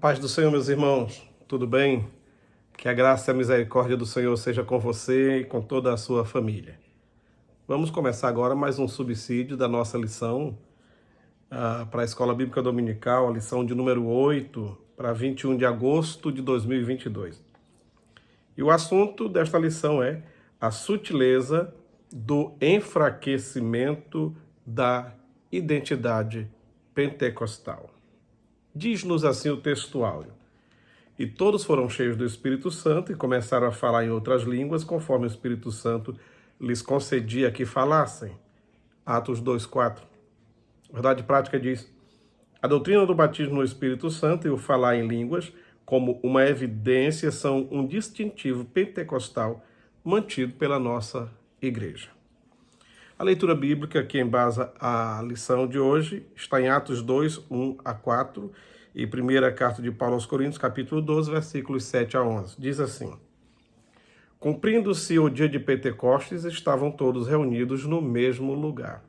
Paz do Senhor, meus irmãos, tudo bem? Que a graça e a misericórdia do Senhor seja com você e com toda a sua família. Vamos começar agora mais um subsídio da nossa lição para a Escola Bíblica Dominical, a lição de número 8, para 21 de agosto de 2022. E o assunto desta lição é a sutileza do enfraquecimento da identidade pentecostal. Diz-nos assim o texto áureo: e todos foram cheios do Espírito Santo e começaram a falar em outras línguas, conforme o Espírito Santo lhes concedia que falassem. Atos 2:4. A verdade prática diz: a doutrina do batismo no Espírito Santo e o falar em línguas, como uma evidência, são um distintivo pentecostal mantido pela nossa igreja. A leitura bíblica que embasa a lição de hoje está em Atos 2, 1-4 e primeira carta de Paulo aos Coríntios, capítulo 12, versículos 7-11. Diz assim: cumprindo-se o dia de Pentecostes, estavam todos reunidos no mesmo lugar.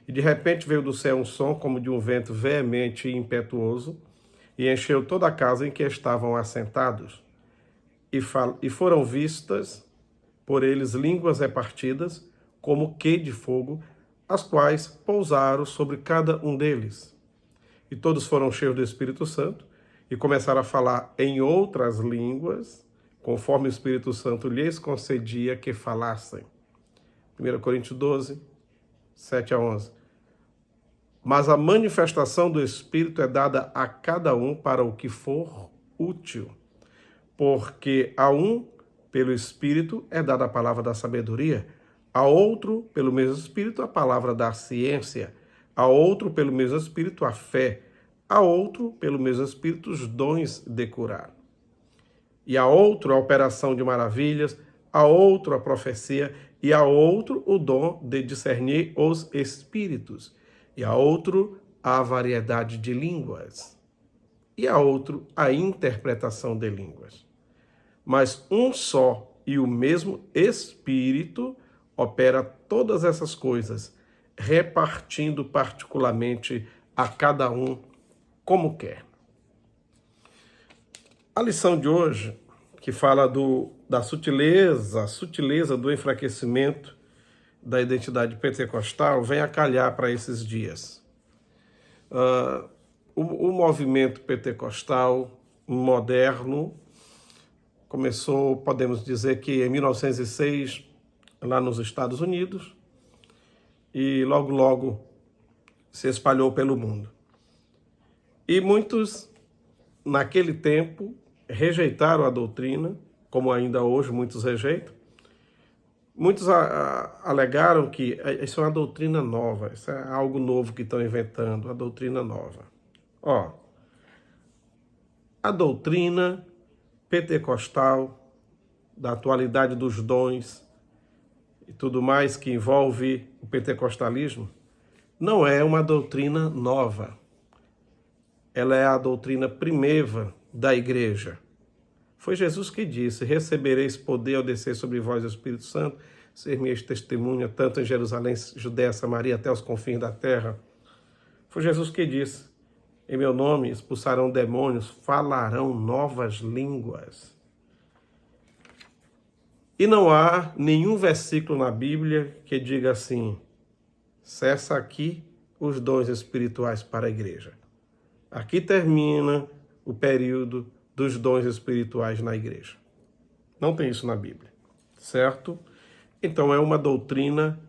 E de repente veio do céu um som como de um vento veemente e impetuoso, e encheu toda a casa em que estavam assentados. E foram vistas por eles línguas repartidas, como que de fogo, as quais pousaram sobre cada um deles. E todos foram cheios do Espírito Santo e começaram a falar em outras línguas, conforme o Espírito Santo lhes concedia que falassem. 1 Coríntios 12, 7-11. Mas a manifestação do Espírito é dada a cada um para o que for útil, porque a um, pelo Espírito, é dada a palavra da sabedoria, a outro, pelo mesmo Espírito, a palavra da ciência, a outro, pelo mesmo Espírito, a fé, a outro, pelo mesmo Espírito, os dons de curar, e a outro, a operação de maravilhas, a outro, a profecia, e a outro, o dom de discernir os espíritos, e a outro, a variedade de línguas, e a outro, a interpretação de línguas. Mas um só e o mesmo Espírito opera todas essas coisas, repartindo particularmente a cada um como quer. A lição de hoje, que fala da sutileza do enfraquecimento da identidade pentecostal, vem a calhar para esses dias. O movimento pentecostal moderno começou, podemos dizer que em 1906, lá nos Estados Unidos, e logo se espalhou pelo mundo. E muitos, naquele tempo, rejeitaram a doutrina, como ainda hoje muitos rejeitam. Muitos alegaram que isso é uma doutrina nova, isso é algo novo que estão inventando, a doutrina nova. A doutrina pentecostal, da atualidade dos dons e tudo mais que envolve o pentecostalismo, não é uma doutrina nova. Ela é a doutrina primeva da igreja. Foi Jesus que disse: recebereis poder ao descer sobre vós o Espírito Santo, ser minhas testemunhas, tanto em Jerusalém, Judéia, Samaria, até os confins da terra. Foi Jesus que disse: em meu nome expulsarão demônios, falarão novas línguas. E não há nenhum versículo na Bíblia que diga assim: cessa aqui os dons espirituais para a igreja. Aqui termina o período dos dons espirituais na igreja. Não tem isso na Bíblia, certo? Então é uma doutrina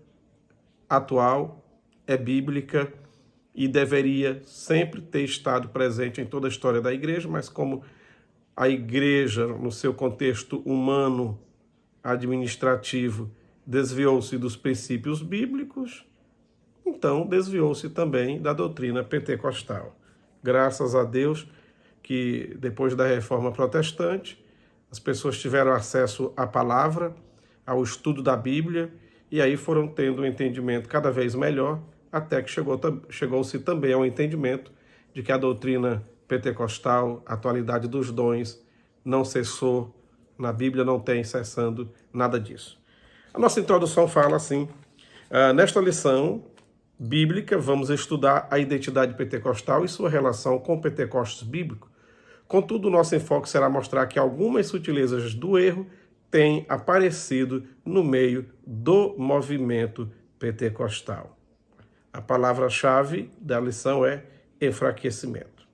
atual, é bíblica e deveria sempre ter estado presente em toda a história da igreja, mas como a igreja, no seu contexto humano, administrativo, desviou-se dos princípios bíblicos, então desviou-se também da doutrina pentecostal. Graças a Deus que depois da Reforma Protestante, as pessoas tiveram acesso à palavra, ao estudo da Bíblia, e aí foram tendo um entendimento cada vez melhor, até que chegou-se também ao entendimento de que a doutrina pentecostal, a atualidade dos dons, não cessou. Na Bíblia não tem cessando nada disso. A nossa introdução fala assim: nesta lição bíblica vamos estudar a identidade pentecostal e sua relação com o Pentecostes bíblico, Contudo, o nosso enfoque será mostrar que algumas sutilezas do erro têm aparecido no meio do movimento pentecostal. A palavra-chave da lição é enfraquecimento.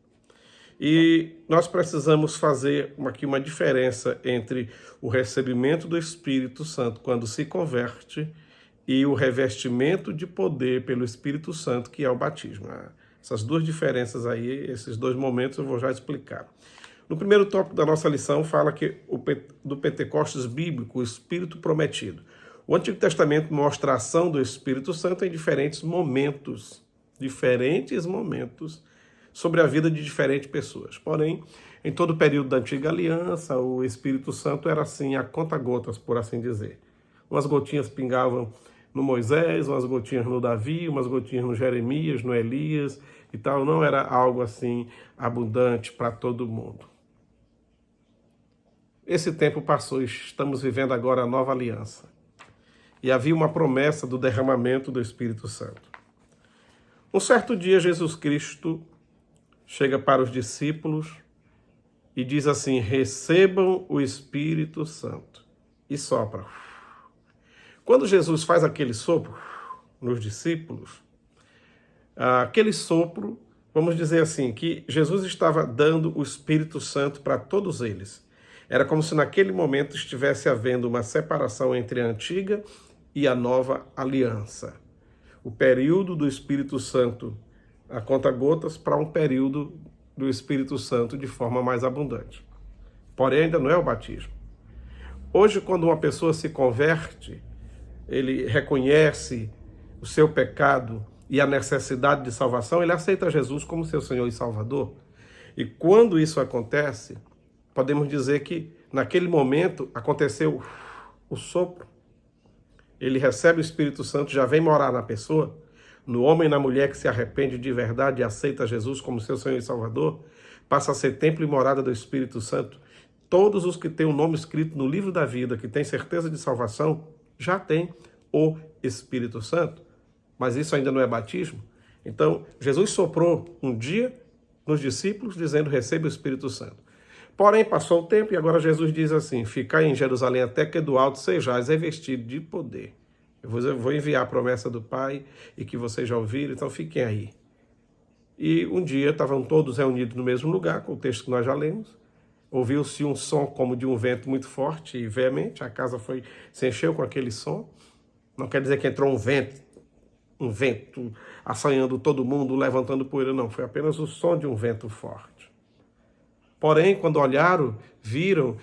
E nós precisamos fazer aqui uma diferença entre o recebimento do Espírito Santo quando se converte e o revestimento de poder pelo Espírito Santo, que é o batismo. Essas duas diferenças aí, esses dois momentos eu vou já explicar. No primeiro tópico da nossa lição fala que do Pentecostes bíblico, o Espírito prometido. O Antigo Testamento mostra a ação do Espírito Santo em diferentes momentos sobre a vida de diferentes pessoas. Porém, em todo o período da Antiga Aliança, o Espírito Santo era assim, a conta-gotas, por assim dizer. Umas gotinhas pingavam no Moisés, umas gotinhas no Davi, umas gotinhas no Jeremias, no Elias e tal. Não era algo assim abundante para todo mundo. Esse tempo passou e estamos vivendo agora a nova aliança. E havia uma promessa do derramamento do Espírito Santo. Um certo dia, Jesus Cristo chega para os discípulos e diz assim: recebam o Espírito Santo. E sopra. Quando Jesus faz aquele sopro nos discípulos, aquele sopro, vamos dizer assim, que Jesus estava dando o Espírito Santo para todos eles. Era como se naquele momento estivesse havendo uma separação entre a antiga e a nova aliança. O período do Espírito Santo a conta-gotas para um período do Espírito Santo de forma mais abundante. Porém, ainda não é o batismo. Hoje, quando uma pessoa se converte, ele reconhece o seu pecado e a necessidade de salvação, ele aceita Jesus como seu Senhor e Salvador. E quando isso acontece, podemos dizer que naquele momento aconteceu o sopro. Ele recebe o Espírito Santo, já vem morar na pessoa, no homem e na mulher que se arrepende de verdade e aceita Jesus como seu Senhor e Salvador, passa a ser templo e morada do Espírito Santo. Todos os que têm o nome escrito no livro da vida, que têm certeza de salvação, já têm o Espírito Santo. Mas isso ainda não é batismo. Então, Jesus soprou um dia nos discípulos, dizendo: receba o Espírito Santo. Porém, passou o tempo e agora Jesus diz assim: ficai em Jerusalém até que do alto sejais revestidos de poder. Eu vou enviar a promessa do Pai e que vocês já ouviram, então fiquem aí. E um dia estavam todos reunidos no mesmo lugar, com o texto que nós já lemos. Ouviu-se um som como de um vento muito forte e veemente. A casa se encheu com aquele som. Não quer dizer que entrou um vento assanhando todo mundo, levantando poeira, não. Foi apenas o som de um vento forte. Porém, quando olharam, viram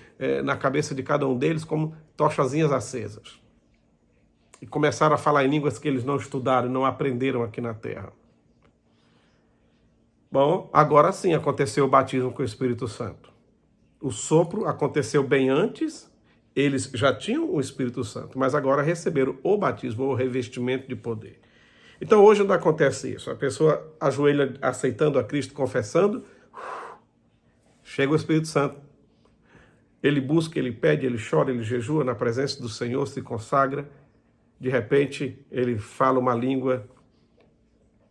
na cabeça de cada um deles como tochazinhas acesas. E começaram a falar em línguas que eles não estudaram, não aprenderam aqui na terra. Bom, agora sim aconteceu o batismo com o Espírito Santo. O sopro aconteceu bem antes, eles já tinham o Espírito Santo, mas agora receberam o batismo, o revestimento de poder. Então hoje não acontece isso. A pessoa ajoelha aceitando a Cristo, confessando, chega o Espírito Santo. Ele busca, ele pede, ele chora, ele jejua na presença do Senhor, se consagra. De repente, ele fala uma língua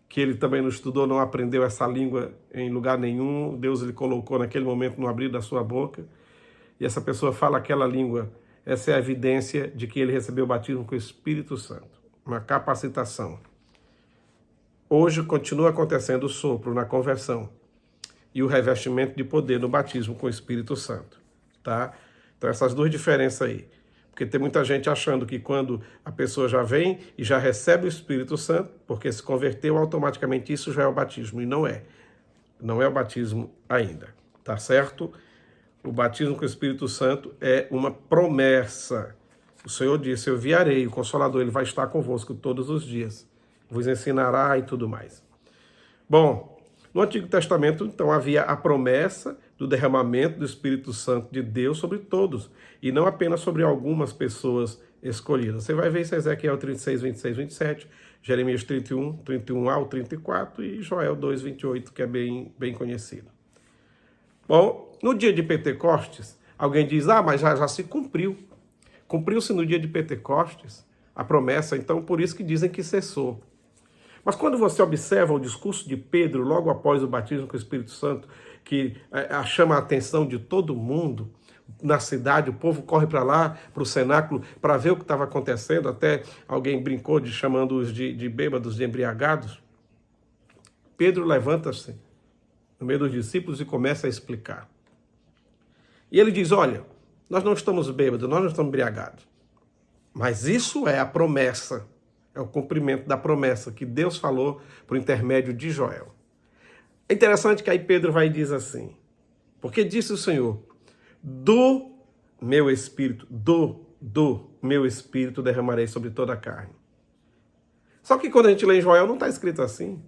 que ele também não estudou, não aprendeu essa língua em lugar nenhum. Deus lhe colocou naquele momento no abrir da sua boca. E essa pessoa fala aquela língua. Essa é a evidência de que ele recebeu o batismo com o Espírito Santo. Uma capacitação. Hoje continua acontecendo o sopro na conversão e o revestimento de poder no batismo com o Espírito Santo. Tá? Então essas duas diferenças aí. Porque tem muita gente achando que quando a pessoa já vem e já recebe o Espírito Santo, porque se converteu, automaticamente isso já é o batismo. E não é. Não é o batismo ainda. Tá certo? O batismo com o Espírito Santo é uma promessa. O Senhor disse: eu enviarei o Consolador, ele vai estar convosco todos os dias. Vos ensinará e tudo mais. Bom, no Antigo Testamento, então, havia a promessa do derramamento do Espírito Santo de Deus sobre todos, e não apenas sobre algumas pessoas escolhidas. Você vai ver isso em Ezequiel 36, 26, 27, Jeremias 31, 31 ao 34 e Joel 2, 28, que é bem conhecido. Bom, no dia de Pentecostes, alguém diz: mas já se cumpriu. Cumpriu-se no dia de Pentecostes a promessa, então por isso que dizem que cessou. Mas quando você observa o discurso de Pedro logo após o batismo com o Espírito Santo, que chama a atenção de todo mundo na cidade, o povo corre para lá, para o cenáculo, para ver o que estava acontecendo, até alguém brincou de chamando-os de bêbados, de embriagados. Pedro levanta-se no meio dos discípulos e começa a explicar. E ele diz, olha, nós não estamos bêbados, nós não estamos embriagados. Mas isso é a promessa, é o cumprimento da promessa que Deus falou por intermédio de Joel. É interessante que aí Pedro vai e diz assim, porque disse o Senhor, do meu espírito derramarei sobre toda a carne. Só que quando a gente lê em Joel não está escrito assim.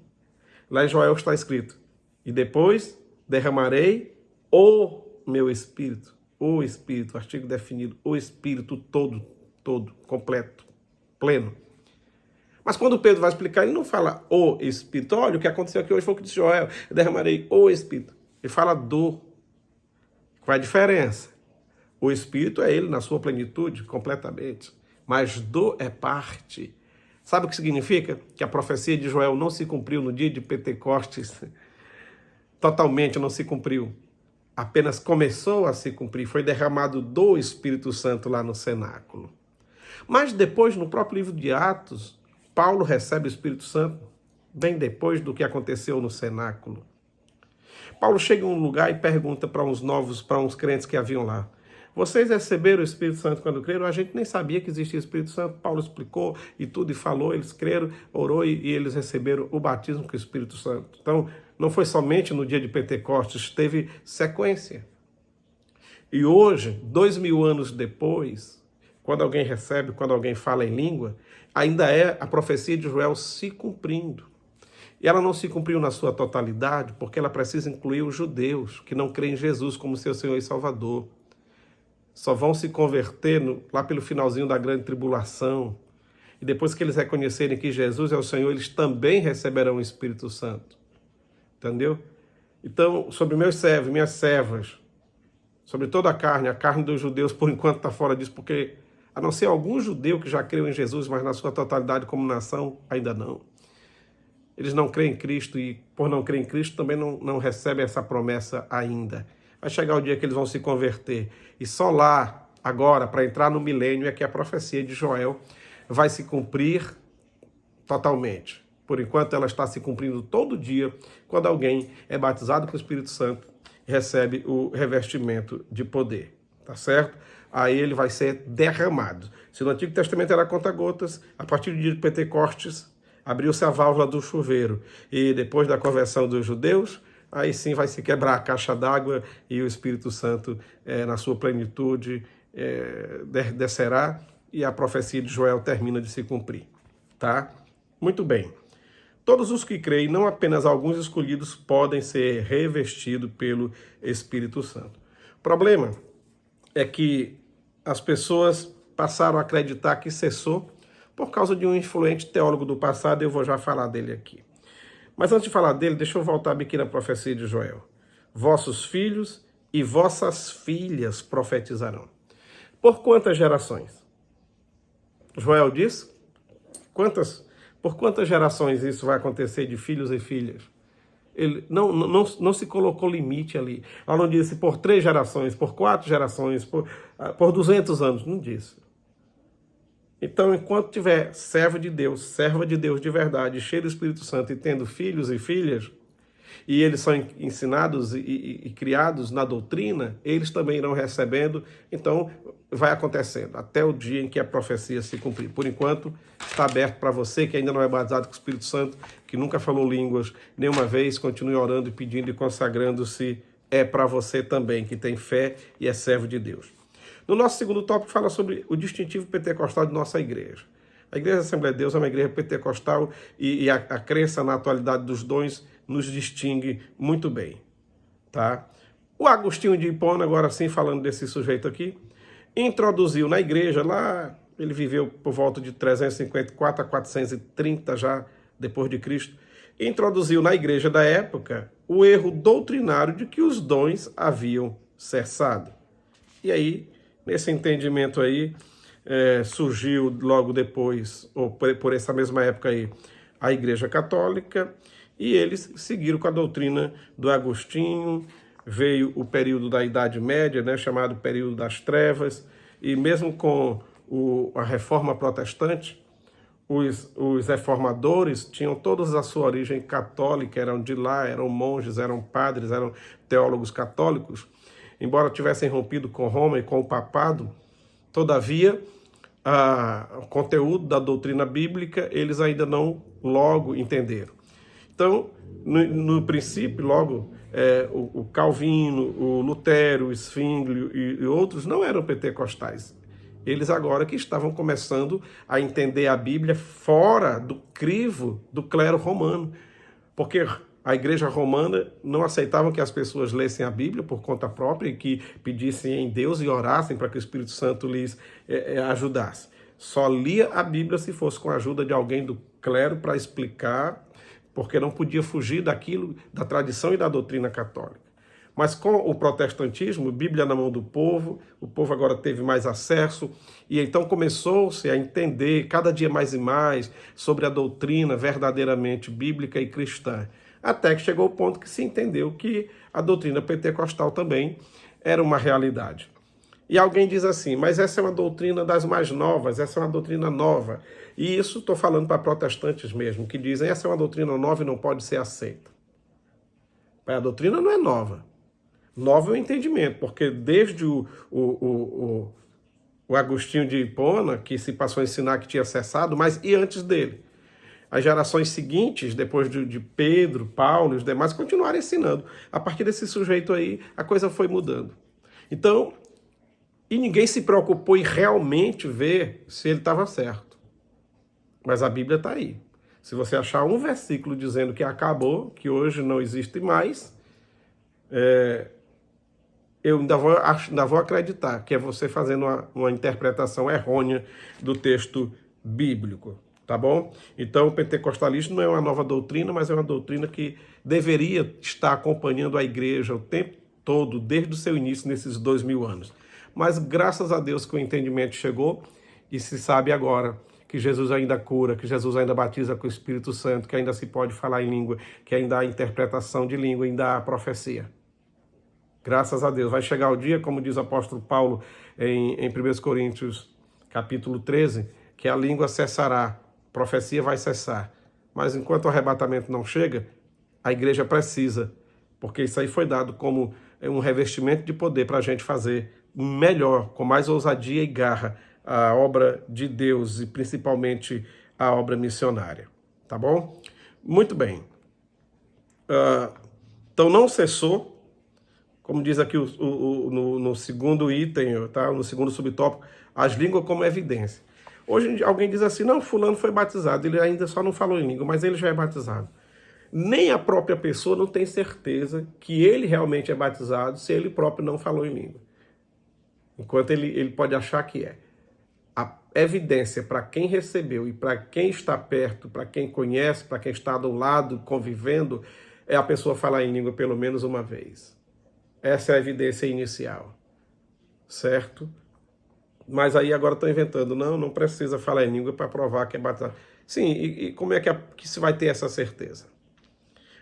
Lá em Joel está escrito, e depois derramarei o meu espírito, o espírito, artigo definido, o espírito todo, completo, pleno. Mas quando Pedro vai explicar, ele não fala o espírito. Olha, o que aconteceu aqui hoje foi o que disse Joel, eu derramarei o espírito. Ele fala do. Qual é a diferença? O espírito é ele na sua plenitude, completamente. Mas do é parte. Sabe o que significa? Que a profecia de Joel não se cumpriu no dia de Pentecostes. Totalmente não se cumpriu. Apenas começou a se cumprir. Foi derramado do Espírito Santo lá no cenáculo. Mas depois, no próprio livro de Atos, Paulo recebe o Espírito Santo bem depois do que aconteceu no cenáculo. Paulo chega em um lugar e pergunta para uns crentes que haviam lá, vocês receberam o Espírito Santo quando creram? A gente nem sabia que existia Espírito Santo. Paulo explicou e tudo e falou, eles creram, orou e eles receberam o batismo com o Espírito Santo. Então, não foi somente no dia de Pentecostes, teve sequência. E hoje, 2000 anos depois, quando alguém recebe, quando alguém fala em língua, ainda é a profecia de Joel se cumprindo. E ela não se cumpriu na sua totalidade, porque ela precisa incluir os judeus, que não creem em Jesus como seu Senhor e Salvador. Só vão se converter lá pelo finalzinho da grande tribulação. E depois que eles reconhecerem que Jesus é o Senhor, eles também receberão o Espírito Santo. Entendeu? Então, sobre meus servos, minhas servas, sobre toda a carne dos judeus, por enquanto está fora disso, porque a não ser algum judeu que já creu em Jesus, mas na sua totalidade como nação, ainda não. Eles não creem em Cristo e, por não crer em Cristo, também não recebem essa promessa ainda. Vai chegar o dia que eles vão se converter. E só lá, agora, para entrar no milênio, é que a profecia de Joel vai se cumprir totalmente. Por enquanto, ela está se cumprindo todo dia, quando alguém é batizado com o Espírito Santo e recebe o revestimento de poder. Tá certo? Aí ele vai ser derramado. Se no Antigo Testamento era conta-gotas, a partir do dia de Pentecostes, abriu-se a válvula do chuveiro. E depois da conversão dos judeus, aí sim vai se quebrar a caixa d'água e o Espírito Santo, na sua plenitude, descerá e a profecia de Joel termina de se cumprir. Tá? Muito bem. Todos os que creem, não apenas alguns escolhidos, podem ser revestidos pelo Espírito Santo. O problema é que as pessoas passaram a acreditar que cessou por causa de um influente teólogo do passado, eu vou já falar dele aqui. Mas antes de falar dele, deixa eu voltar aqui na profecia de Joel. Vossos filhos e vossas filhas profetizarão. Por quantas gerações? Joel diz, por quantas gerações isso vai acontecer de filhos e filhas? Ele não se colocou limite ali. Ela não disse por 3 gerações, por 4 gerações, por 200 anos. Não disse. Então, enquanto tiver serva de Deus de verdade, cheio do Espírito Santo e tendo filhos e filhas, e eles são ensinados e criados na doutrina, eles também irão recebendo, então vai acontecendo, até o dia em que a profecia se cumprir. Por enquanto, está aberto para você que ainda não é batizado com o Espírito Santo, que nunca falou línguas nenhuma vez, continue orando e pedindo e consagrando-se, é para você também, que tem fé e é servo de Deus. No nosso segundo tópico, fala sobre o distintivo pentecostal de nossa igreja. A Igreja da Assembleia de Deus é uma igreja pentecostal e a crença na atualidade dos dons nos distingue muito bem. Tá? O Agostinho de Hipona, agora sim, falando desse sujeito aqui, introduziu na igreja, lá ele viveu por volta de 354 a 430 já depois de Cristo, introduziu na igreja da época o erro doutrinário de que os dons haviam cessado. E aí, nesse entendimento aí, surgiu logo depois, ou por essa mesma época aí, a Igreja Católica, e eles seguiram com a doutrina do Agostinho. Veio o período da Idade Média, né, chamado período das trevas, e mesmo com a Reforma Protestante, os reformadores tinham todos a sua origem católica, eram de lá, eram monges, eram padres, eram teólogos católicos. Embora tivessem rompido com Roma e com o papado, todavia, o conteúdo da doutrina bíblica eles ainda não logo entenderam. Então, no princípio, logo, o Calvino, o Lutero, o Zwinglio e outros não eram pentecostais. Eles agora que estavam começando a entender a Bíblia fora do crivo do clero romano, porque a igreja romana não aceitava que as pessoas lessem a Bíblia por conta própria e que pedissem em Deus e orassem para que o Espírito Santo lhes ajudasse. Só lia a Bíblia se fosse com a ajuda de alguém do clero para explicar, porque não podia fugir daquilo, da tradição e da doutrina católica. Mas com o protestantismo, Bíblia na mão do povo, o povo agora teve mais acesso, e então começou-se a entender cada dia mais e mais sobre a doutrina verdadeiramente bíblica e cristã. Até que chegou o ponto que se entendeu que a doutrina pentecostal também era uma realidade. E alguém diz assim, mas essa é uma doutrina das mais novas, essa é uma doutrina nova. E isso estou falando para protestantes mesmo, que dizem essa é uma doutrina nova e não pode ser aceita. A doutrina não é nova. Nova é o entendimento, porque desde o Agostinho de Hipona, que se passou a ensinar que tinha cessado, mas e antes dele? As gerações seguintes, depois de Pedro, Paulo e os demais, continuaram ensinando. A partir desse sujeito aí, a coisa foi mudando. Então, e ninguém se preocupou em realmente ver se ele estava certo. Mas a Bíblia está aí. Se você achar um versículo dizendo que acabou, que hoje não existe mais, eu ainda vou acreditar que é você fazendo uma interpretação errônea do texto bíblico, tá bom? Então, o pentecostalismo não é uma nova doutrina, mas é uma doutrina que deveria estar acompanhando a igreja o tempo todo, desde o seu início, nesses 2000 anos. Mas, graças a Deus que o entendimento chegou e se sabe agora que Jesus ainda cura, que Jesus ainda batiza com o Espírito Santo, que ainda se pode falar em língua, que ainda há interpretação de língua, ainda há profecia. Graças a Deus. Vai chegar o dia, como diz o apóstolo Paulo em 1 Coríntios, capítulo 13, que a língua cessará, a profecia vai cessar. Mas enquanto o arrebatamento não chega, a igreja precisa, porque isso aí foi dado como um revestimento de poder para a gente fazer melhor, com mais ousadia e garra, a obra de Deus e principalmente a obra missionária. Tá bom? Muito bem. Então não cessou. Como diz aqui no segundo item, tá? No segundo subtópico, as línguas como evidência. Hoje alguém diz assim, não, fulano foi batizado, ele ainda só não falou em língua, mas ele já é batizado. Nem a própria pessoa não tem certeza que ele realmente é batizado se ele próprio não falou em língua. Enquanto ele pode achar que é. A evidência para quem recebeu e para quem está perto, para quem conhece, para quem está do lado, convivendo, é a pessoa falar em língua pelo menos uma vez. Essa é a evidência inicial, certo? Mas aí agora estão inventando, não precisa falar em língua para provar que é batizado. Sim, e como é que se vai ter essa certeza?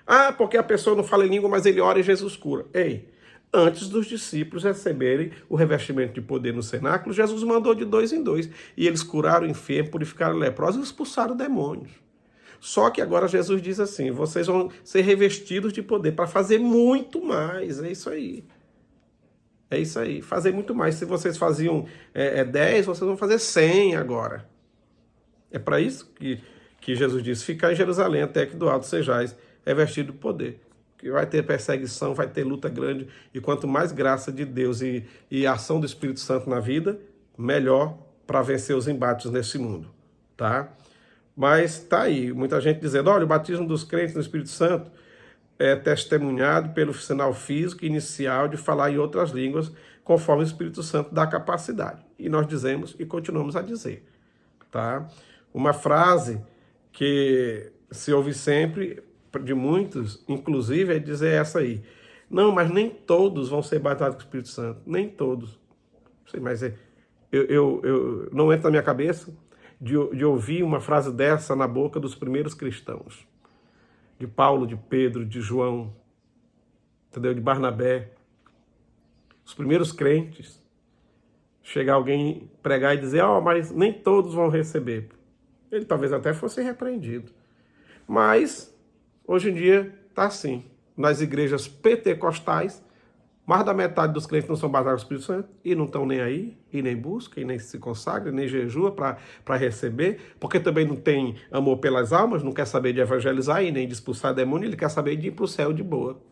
Ah, porque a pessoa não fala em língua, mas ele ora e Jesus cura. Ei, antes dos discípulos receberem o revestimento de poder no cenáculo, Jesus mandou de 2 em 2, e eles curaram enfermos, purificaram leprosos e expulsaram demônios. Só que agora Jesus diz assim, vocês vão ser revestidos de poder para fazer muito mais, é isso aí. É isso aí, fazer muito mais. Se vocês faziam 10, vocês vão fazer 100 agora. É para isso que Jesus disse, ficar em Jerusalém até que do alto sejais revestido de poder. Que vai ter perseguição, vai ter luta grande, e quanto mais graça de Deus e ação do Espírito Santo na vida, melhor para vencer os embates nesse mundo, tá? Mas tá aí, muita gente dizendo, olha, o batismo dos crentes no Espírito Santo é testemunhado pelo sinal físico inicial de falar em outras línguas, conforme o Espírito Santo dá capacidade. E nós dizemos e continuamos a dizer, tá? Uma frase que se ouve sempre de muitos, inclusive, é dizer essa aí. Não, mas nem todos vão ser batizados com o Espírito Santo. Nem todos. Não sei, mas eu não entra na minha cabeça. de ouvir uma frase dessa na boca dos primeiros cristãos. De Paulo, de Pedro, de João, entendeu? De Barnabé. Os primeiros crentes. Chegar alguém pregar e dizer, mas nem todos vão receber. Ele talvez até fosse repreendido. Mas, hoje em dia, está assim. Nas igrejas pentecostais, mais da metade dos crentes não são batizados no Espírito Santo e não estão nem aí, e nem buscam, e nem se consagram, nem jejua para receber, porque também não tem amor pelas almas, não quer saber de evangelizar e nem de expulsar demônio, ele quer saber de ir para o céu de boa.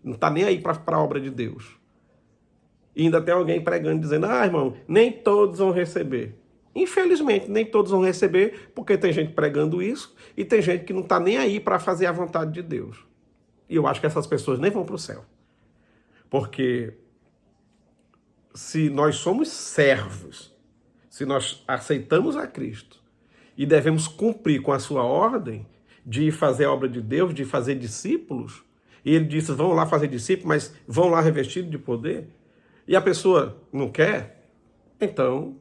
Não está nem aí para a obra de Deus. E ainda tem alguém pregando, dizendo, irmão, nem todos vão receber. Infelizmente, nem todos vão receber, porque tem gente pregando isso e tem gente que não está nem aí para fazer a vontade de Deus. E eu acho que essas pessoas nem vão para o céu. Porque se nós somos servos, se nós aceitamos a Cristo e devemos cumprir com a sua ordem de fazer a obra de Deus, de fazer discípulos, e ele disse, vão lá fazer discípulos, mas vão lá revestidos de poder, e a pessoa não quer, então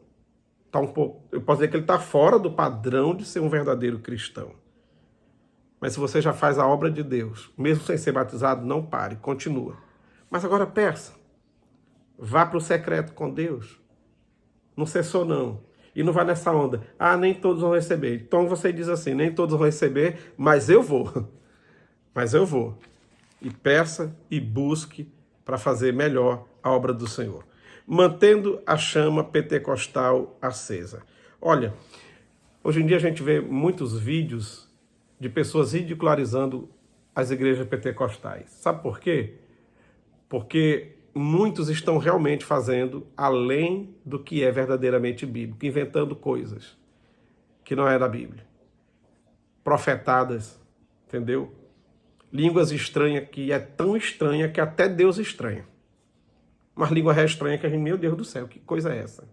tá um pouco, eu posso dizer que ele está fora do padrão de ser um verdadeiro cristão. Mas se você já faz a obra de Deus, mesmo sem ser batizado, não pare, continua. Mas agora peça, vá para o secreto com Deus, não cessou não, e não vai nessa onda, nem todos vão receber. Então você diz assim, nem todos vão receber, mas eu vou, e peça e busque para fazer melhor a obra do Senhor, mantendo a chama pentecostal acesa. Olha, hoje em dia a gente vê muitos vídeos de pessoas ridicularizando as igrejas pentecostais. Sabe por quê? Porque muitos estão realmente fazendo além do que é verdadeiramente bíblico, inventando coisas que não é da Bíblia. Profetadas, entendeu? Línguas estranhas que é tão estranha que até Deus estranha. Uma língua estranha que a gente, meu Deus do céu, que coisa é essa?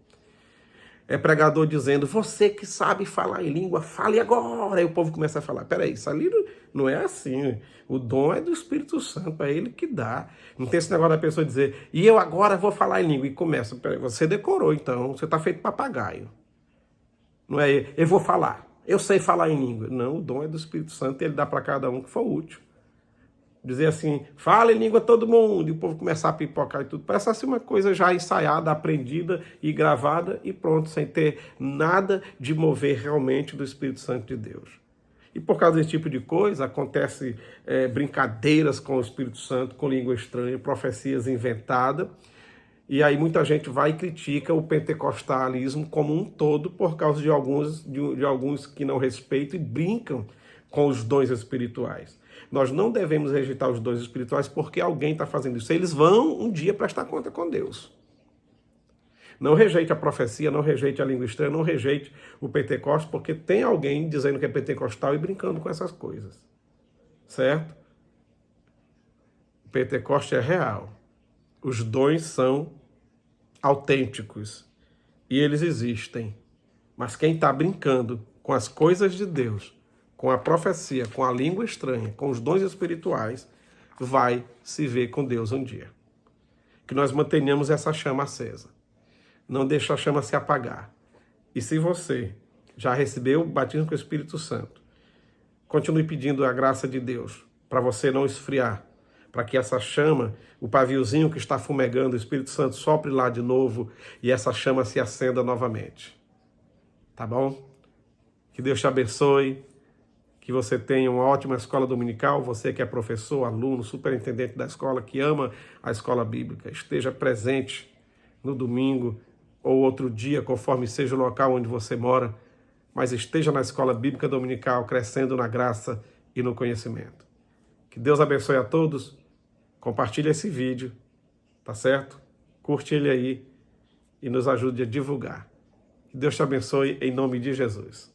É pregador dizendo, você que sabe falar em língua, fale agora. Aí o povo começa a falar, peraí, isso ali não é assim. O dom é do Espírito Santo, é ele que dá. Não tem esse negócio da pessoa dizer, e eu agora vou falar em língua. E começa, peraí, você decorou então, você está feito papagaio. Não é, eu vou falar, eu sei falar em língua. Não, o dom é do Espírito Santo e ele dá para cada um que for útil. Dizer assim, fala em língua todo mundo, e o povo começar a pipocar e tudo. Parece assim uma coisa já ensaiada, aprendida e gravada e pronto, sem ter nada de mover realmente do Espírito Santo de Deus. E por causa desse tipo de coisa, acontece brincadeiras com o Espírito Santo, com língua estranha, profecias inventadas, e aí muita gente vai e critica o pentecostalismo como um todo por causa de alguns que não respeitam e brincam com os dons espirituais. Nós não devemos rejeitar os dons espirituais porque alguém está fazendo isso. Eles vão um dia prestar conta com Deus. Não rejeite a profecia, não rejeite a língua estranha, não rejeite o Pentecostes, porque tem alguém dizendo que é pentecostal e brincando com essas coisas. Certo? O Pentecostes é real. Os dons são autênticos e eles existem. Mas quem está brincando com as coisas de Deus, com a profecia, com a língua estranha, com os dons espirituais, vai se ver com Deus um dia. Que nós mantenhamos essa chama acesa. Não deixe a chama se apagar. E se você já recebeu o batismo com o Espírito Santo, continue pedindo a graça de Deus para você não esfriar, para que essa chama, o paviozinho que está fumegando, o Espírito Santo sopre lá de novo e essa chama se acenda novamente. Tá bom? Que Deus te abençoe. Que você tenha uma ótima escola dominical, você que é professor, aluno, superintendente da escola, que ama a escola bíblica, esteja presente no domingo ou outro dia, conforme seja o local onde você mora, mas esteja na escola bíblica dominical, crescendo na graça e no conhecimento. Que Deus abençoe a todos, compartilhe esse vídeo, tá certo? Curte ele aí e nos ajude a divulgar. Que Deus te abençoe em nome de Jesus.